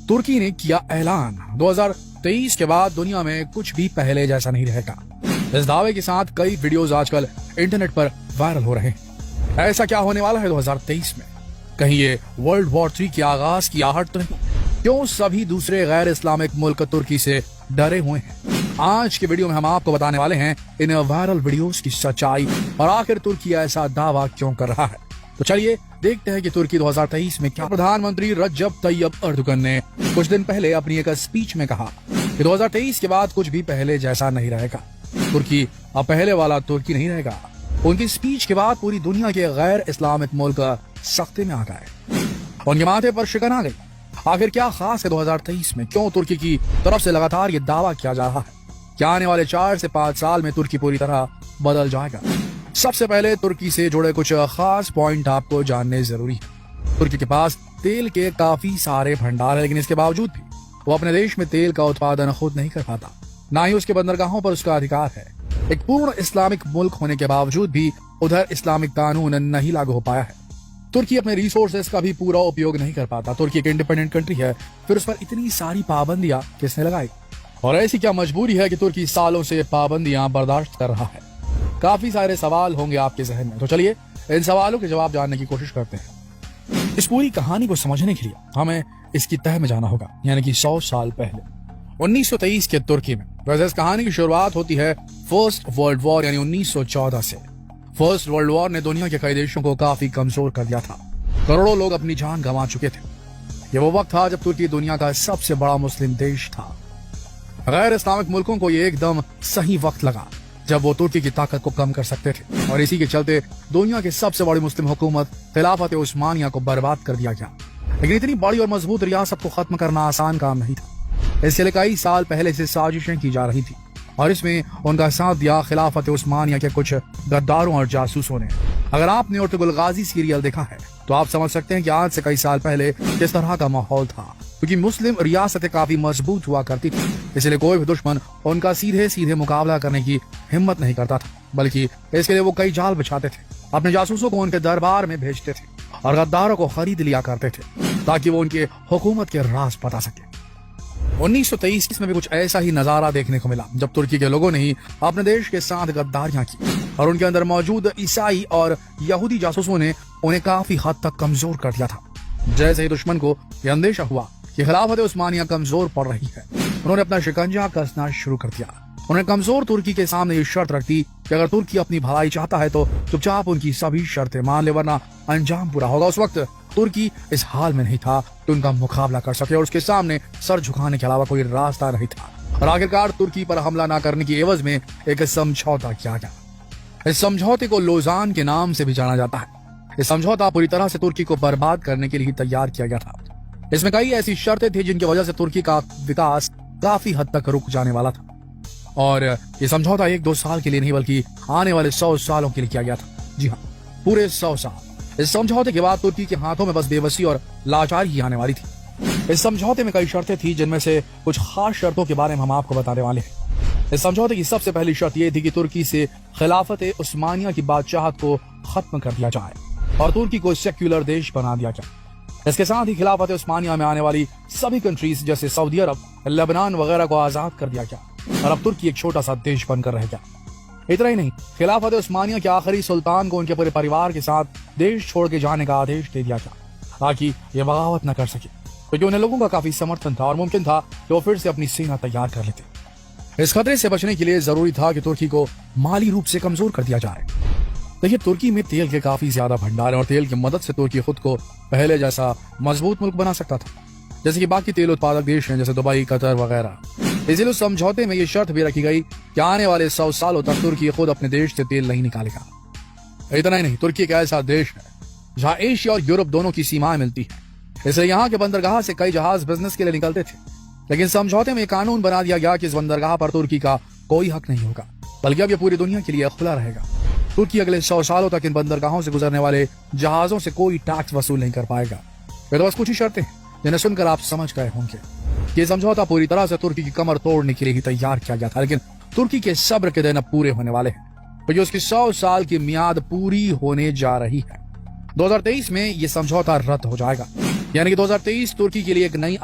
तुर्की ने किया ऐलान, 2023 के बाद दुनिया में कुछ भी पहले जैसा नहीं रहेगा। इस दावे के साथ कई वीडियोस आजकल इंटरनेट पर वायरल हो रहे हैं। ऐसा क्या होने वाला है 2023 में? कहीं ये वर्ल्ड वॉर 3 के आगाज की आहट तो नहीं? क्यों सभी दूसरे गैर इस्लामिक मुल्क तुर्की से डरे हुए हैं? आज के वीडियो में हम आपको बताने वाले हैं इन वायरल वीडियोस की सच्चाई और आखिर तुर्की ऐसा दावा क्यों कर रहा है। तो चलिए देखते हैं कि तुर्की 2023 में क्या। प्रधानमंत्री रजब तैयब अर्दोगन ने कुछ दिन पहले अपनी एक स्पीच में कहा कि 2023 के बाद कुछ भी पहले जैसा नहीं रहेगा। तुर्की अब पहले वाला तुर्की नहीं रहेगा। उनकी स्पीच के बाद पूरी दुनिया के गैर इस्लामिक मुल्क सख्ते में आ गए, उनके माथे पर शिकन आ गई। आखिर क्या खास है 2023 में? क्यों तुर्की की तरफ से लगातार ये दावा किया जा रहा है? क्या आने वाले 4 से 5 साल में तुर्की पूरी तरह बदल जाएगा? सबसे पहले तुर्की से जुड़े कुछ खास पॉइंट आपको जानने जरूरी है। तुर्की के पास तेल के काफी सारे भंडार है, लेकिन इसके बावजूद भी वो अपने देश में तेल का उत्पादन खुद नहीं कर पाता, ना ही उसके बंदरगाहों पर उसका अधिकार है। एक पूर्ण इस्लामिक मुल्क होने के बावजूद भी उधर इस्लामिक कानून नहीं लागू हो पाया है। तुर्की अपने रिसोर्सेज का भी पूरा उपयोग नहीं कर पाता। तुर्की एक इंडिपेंडेंट कंट्री है, फिर उस पर इतनी सारी पाबंदियां किसने लगाई? और ऐसी क्या मजबूरी है कि तुर्की सालों से पाबंदियां बर्दाश्त कर रहा है? काफी सारे सवाल होंगे आपके जहन में, तो चलिए इन सवालों के जवाब जानने की कोशिश करते हैं। इस पूरी कहानी को समझने के लिए हमें इसकी तह में जाना होगा, यानी कि 100 साल पहले 1923 के तुर्की में। वैसे इस कहानी की शुरुआत होती है फर्स्ट वर्ल्ड वॉर यानी 1914 से। फर्स्ट वर्ल्ड वॉर ने दुनिया के कई देशों को काफी कमजोर कर दिया था। करोड़ों लोग अपनी जान गंवा चुके थे। ये वो वक्त था जब तुर्की दुनिया का सबसे बड़ा मुस्लिम देश था। गैर इस्लामिक मुल्कों को ये एकदम सही वक्त लगा जब वो तुर्की की ताकत को कम कर सकते थे, और इसी के चलते दुनिया की सबसे बड़ी मुस्लिम हुकूमत खिलाफत उस्मानिया को बर्बाद कर दिया गया। लेकिन इतनी बड़ी और मजबूत रियासत को खत्म करना आसान काम नहीं था। इसके लिए कई साल पहले से साजिशें की जा रही थी, और इसमें उनका साथ दिया खिलाफत उस्मानिया के कुछ गद्दारों और जासूसों ने। अगर आपने अर्तुगरुल गाजी सीरियल देखा है तो आप समझ सकते हैं कि आज से कई साल पहले किस तरह का माहौल था, क्योंकि मुस्लिम रियासतें काफी मजबूत हुआ करती थी। इसलिए कोई भी दुश्मन उनका सीधे सीधे मुकाबला करने की हिम्मत नहीं करता था, बल्कि इसके लिए वो कई जाल बिछाते थे। अपने जासूसों को उनके दरबार में भेजते थे और गद्दारों को खरीद लिया करते थे ताकि वो उनके हुकूमत के राज बता सके। 1923 में भी कुछ ऐसा ही नजारा देखने को मिला, जब तुर्की के लोगों ने ही अपने देश के साथ गद्दारियां की और उनके अंदर मौजूद ईसाई और यहूदी जासूसों ने उन्हें काफी हद तक कमजोर कर दिया था। जैसे ही दुश्मन को यह अंदेशा हुआ कि खिलाफत उस्मानिया कमजोर पड़ रही है, उन्होंने अपना शिकंजा कसना शुरू कर दिया। उन्होंने कमजोर तुर्की के सामने ये शर्त रख दी कि अगर तुर्की अपनी भलाई चाहता है तो चुपचाप उनकी सभी शर्तें मान ले, वरना अंजाम पूरा होगा। उस वक्त तुर्की इस हाल में नहीं था कि उनका मुकाबला कर सके, और उसके सामने सर झुकाने के अलावा कोई रास्ता नहीं था। और आखिरकार तुर्की पर हमला न करने की एवज में एक समझौता किया गया। इस समझौते को लोजान के नाम से भी जाना जाता है। इस समझौता पूरी तरह से तुर्की को बर्बाद करने के लिए तैयार किया गया था। इसमें कई ऐसी शर्तें थी जिनकी वजह से तुर्की का विकास काफी हद तक रुक जाने वाला था, और ये समझौता 1-2 साल के लिए नहीं बल्कि आने वाले 100 सालों के लिए किया गया था। जी हाँ, पूरे 100 साल। इस समझौते के बाद तुर्की के हाथों में बस बेबसी और लाचारी ही आने वाली थी। इस समझौते में कई शर्तें थी, जिनमें से कुछ खास शर्तों के बारे में हम आपको बताने वाले हैं। इस समझौते की सबसे पहली शर्त यह थी कि तुर्की से खिलाफत उस्मानिया की बादशाहत को खत्म कर दिया जाए और तुर्की को सेक्युलर देश बना दिया जाए। इसके साथ ही खिलाफत उस्मानिया में आने वाली सभी कंट्रीज जैसे सऊदी अरब, लेबनान वगैरह को आजाद कर दिया गया और अब तुर्की एक छोटा सा देश बनकर रह गया। इतना ही नहीं, खिलाफत उस्मानिया के आखिरी सुल्तान को उनके पूरे परिवार के साथ देश छोड़ के जाने का आदेश दे दिया गया ताकि ये बगावत न कर सके, क्योंकि उन्हें लोगों का काफी समर्थन था और मुमकिन था कि वो फिर से अपनी सेना तैयार कर लेते। इस खतरे से बचने के लिए जरूरी था कि तुर्की को माली रूप से कमजोर कर दिया जाए। देखिए, तुर्की में तेल के काफी ज्यादा भंडार है और तेल की मदद से तुर्की खुद को पहले जैसा मजबूत मुल्क बना सकता था, जैसे कि बाकी तेल उत्पादक देश हैं जैसे दुबई, कतर वगैरह। इसलिए उस समझौते में ये शर्त भी रखी गई कि आने वाले 100 सालों तक तुर्की खुद अपने देश से तेल नहीं निकालेगा। इतना ही नहीं, तुर्की एक ऐसा देश है जहाँ एशिया और यूरोप दोनों की सीमाएं मिलती है, इसलिए यहाँ के बंदरगाह से कई जहाज बिजनेस के लिए निकलते थे। लेकिन समझौते में कानून बना दिया गया कि इस बंदरगाह पर तुर्की का कोई हक नहीं होगा, बल्कि अब यह पूरी दुनिया के लिए खुला रहेगा। तुर्की अगले 100 सालों तक इन बंदरगाहों से गुजरने वाले जहाजों से कोई टैक्स वसूल नहीं कर पाएगा। ये तो बस कुछ ही शर्तें हैं जिन्हें सुनकर आप समझ गए होंगे। ये समझौता पूरी तरह से तुर्की की कमर तोड़ने के लिए ही तैयार किया गया था, लेकिन तुर्की के सब्र के दिन अब पूरे होने वाले हैं, क्योंकि उसकी 100 साल की मियाद पूरी होने जा रही है। 2023 में ये समझौता रद्द हो जाएगा, यानी कि 2023 तुर्की के लिए एक नई